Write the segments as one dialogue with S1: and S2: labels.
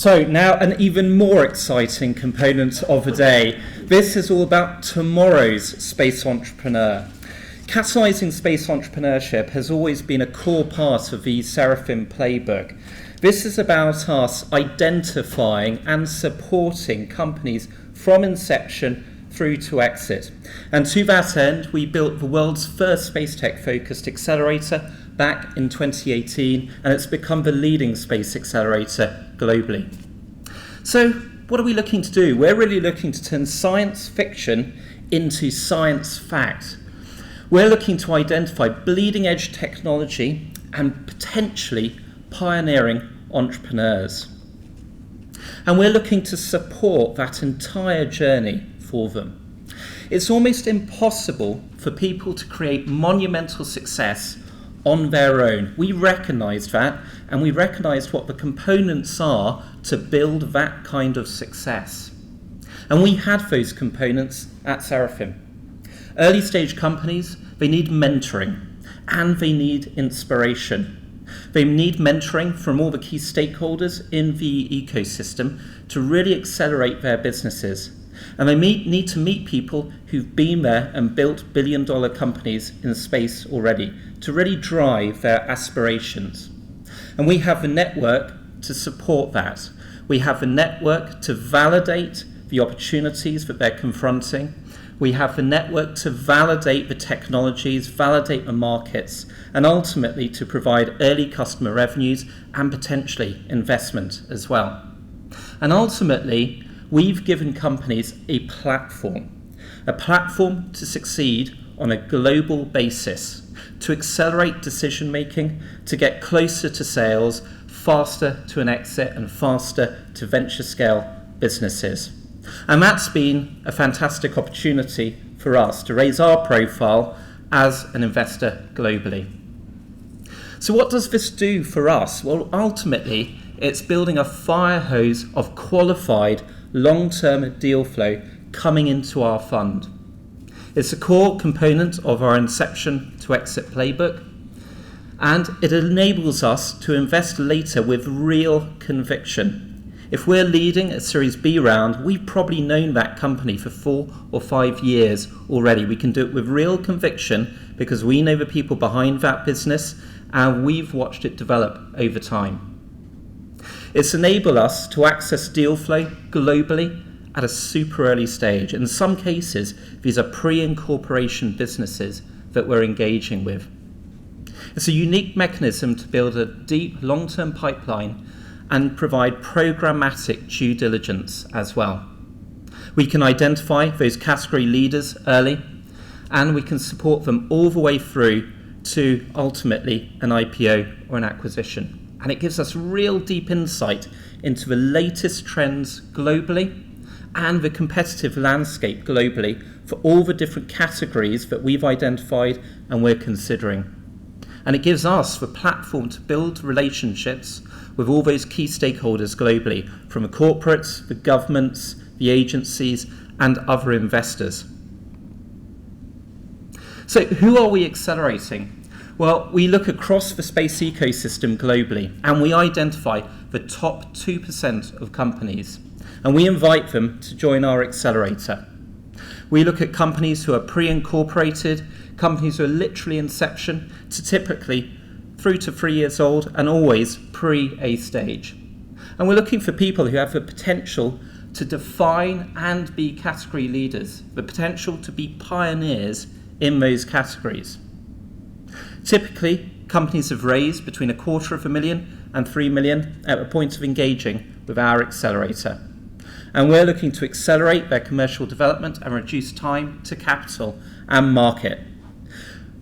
S1: So now an even more exciting component of the day. This is all about tomorrow's space entrepreneur. Catalysing space entrepreneurship has always been a core part of the Seraphim playbook. This is about us identifying and supporting companies from inception through to exit. And to that end, we built the world's first space tech focused accelerator back in 2018, and it's become the leading space accelerator globally. So what are we looking to do? We're really looking to turn science fiction into science fact. We're looking to identify bleeding edge technology and potentially pioneering entrepreneurs. And we're looking to support that entire journey for them. It's almost impossible for people to create monumental success on their own. We recognised that, and we recognised what the components are to build that kind of success. And we had those components at Seraphim. Early stage companies, they need mentoring and they need inspiration. They need mentoring from all the key stakeholders in the ecosystem to really accelerate their businesses. And they need to meet people who've been there and built billion-dollar companies in space already to really drive their aspirations. And we have the network to support that. We have the network to validate the opportunities that they're confronting. We have the network to validate the technologies, validate the markets, and ultimately to provide early customer revenues and potentially investment as well. And ultimately, we've given companies a platform to succeed on a global basis, to accelerate decision making, to get closer to sales, faster to an exit, and faster to venture scale businesses. And that's been a fantastic opportunity for us to raise our profile as an investor globally. So what does this do for us? Well, ultimately, it's building a fire hose of qualified long-term deal flow coming into our fund. It's a core component of our inception to exit playbook, and it enables us to invest later with real conviction. If we're leading a Series B round, we've probably known that company for 4 or 5 years already. We can do it with real conviction because we know the people behind that business and we've watched it develop over time. It's enabled us to access deal flow globally at a super early stage. In some cases, these are pre-incorporation businesses that we're engaging with. It's a unique mechanism to build a deep long-term pipeline and provide programmatic due diligence as well. We can identify those category leaders early, and we can support them all the way through to ultimately an IPO or an acquisition. And it gives us real deep insight into the latest trends globally and the competitive landscape globally for all the different categories that we've identified and we're considering. And it gives us the platform to build relationships with all those key stakeholders globally, from the corporates, the governments, the agencies, and other investors. So who are we accelerating? Well, we look across the space ecosystem globally, and we identify the top 2% of companies, and we invite them to join our accelerator. We look at companies who are pre-incorporated, companies who are literally inception, to typically through to 3 years old, and always pre-A stage. And we're looking for people who have the potential to define and be category leaders, the potential to be pioneers in those categories. Typically, companies have raised between $250,000 and $3 million at the point of engaging with our accelerator. And we're looking to accelerate their commercial development and reduce time to capital and market.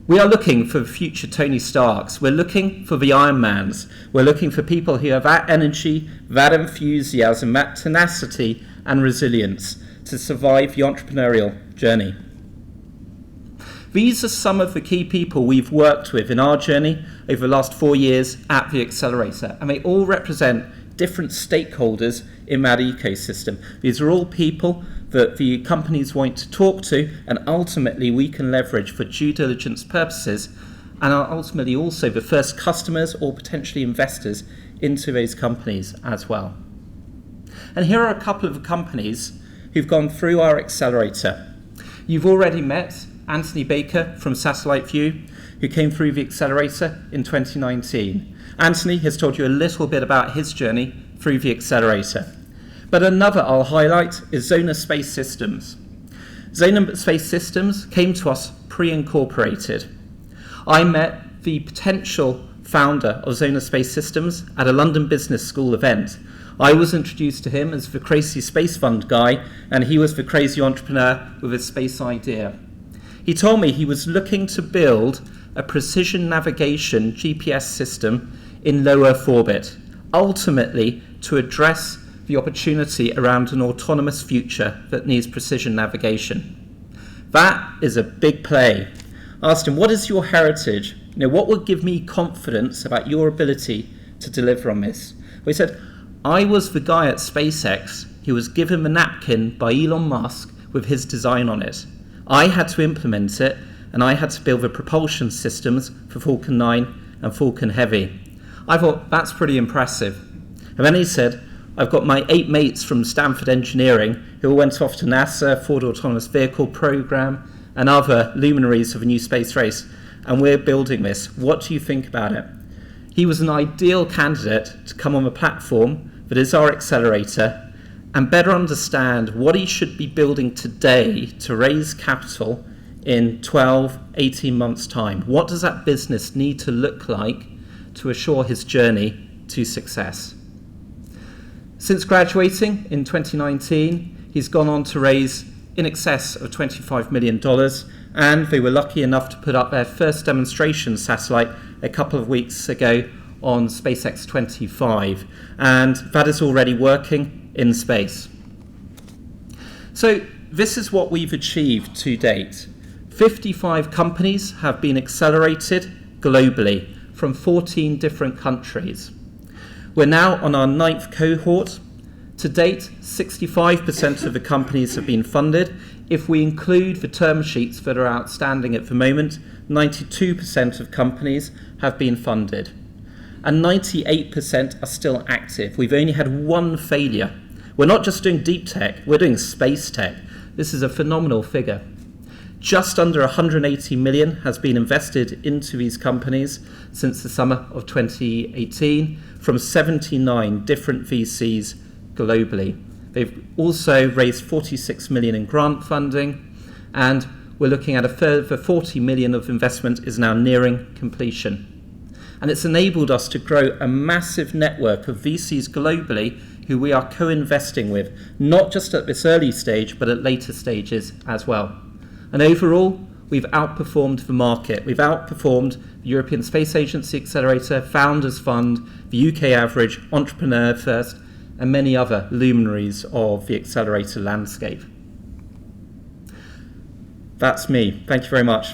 S1: We are looking for future Tony Starks. We're looking for the Ironmans. We're looking for people who have that energy, that enthusiasm, that tenacity and resilience to survive the entrepreneurial journey. These are some of the key people we've worked with in our journey over the last 4 years at the Accelerator, and they all represent different stakeholders in that ecosystem. These are all people that the companies want to talk to, and ultimately we can leverage for due diligence purposes, and are ultimately also the first customers or potentially investors into those companies as well. And here are a couple of companies who've gone through our accelerator. You've already met Anthony Baker from Satellite View, who came through the accelerator in 2019. Anthony has told you a little bit about his journey through the accelerator. But another I'll highlight is Zona Space Systems. Zona Space Systems came to us pre-incorporated. I met the potential founder of Zona Space Systems at a London Business School event. I was introduced to him as the crazy space fund guy, and he was the crazy entrepreneur with a space idea. He told me he was looking to build a precision navigation GPS system in low Earth orbit, ultimately to address the opportunity around an autonomous future that needs precision navigation. That is a big play. I asked him, what is your heritage? What would give me confidence about your ability to deliver on this? Well, he said, I was the guy at SpaceX who was given the napkin by Elon Musk with his design on it. I had to implement it, and I had to build the propulsion systems for Falcon 9 and Falcon Heavy. I thought, that's pretty impressive. And then he said, I've got my 8 mates from Stanford Engineering who all went off to NASA, Ford Autonomous Vehicle Program, and other luminaries of a new space race, and we're building this. What do you think about it? He was an ideal candidate to come on the platform that is our accelerator and better understand what he should be building today to raise capital in 12, 18 months' time. What does that business need to look like to assure his journey to success? Since graduating in 2019, he's gone on to raise in excess of $25 million, and they were lucky enough to put up their first demonstration satellite a couple of weeks ago on SpaceX 25, and that is already working in space. So this is what we've achieved to date. 55 companies have been accelerated globally from 14 different countries. We're now on our 9th cohort. To date, 65% of the companies have been funded. If we include the term sheets that are outstanding at the moment, 92% of companies have been funded. And 98% are still active. We've only had one failure. We're not just doing deep tech, we're doing space tech. This is a phenomenal figure. Just under 180 million has been invested into these companies since the summer of 2018 from 79 different VCs globally. They've also raised 46 million in grant funding, and we're looking at a further 40 million of investment is now nearing completion. And it's enabled us to grow a massive network of VCs globally who we are co-investing with, not just at this early stage, but at later stages as well. And overall, we've outperformed the market. We've outperformed the European Space Agency Accelerator, Founders Fund, the UK Average, Entrepreneur First, and many other luminaries of the accelerator landscape. That's me. Thank you very much.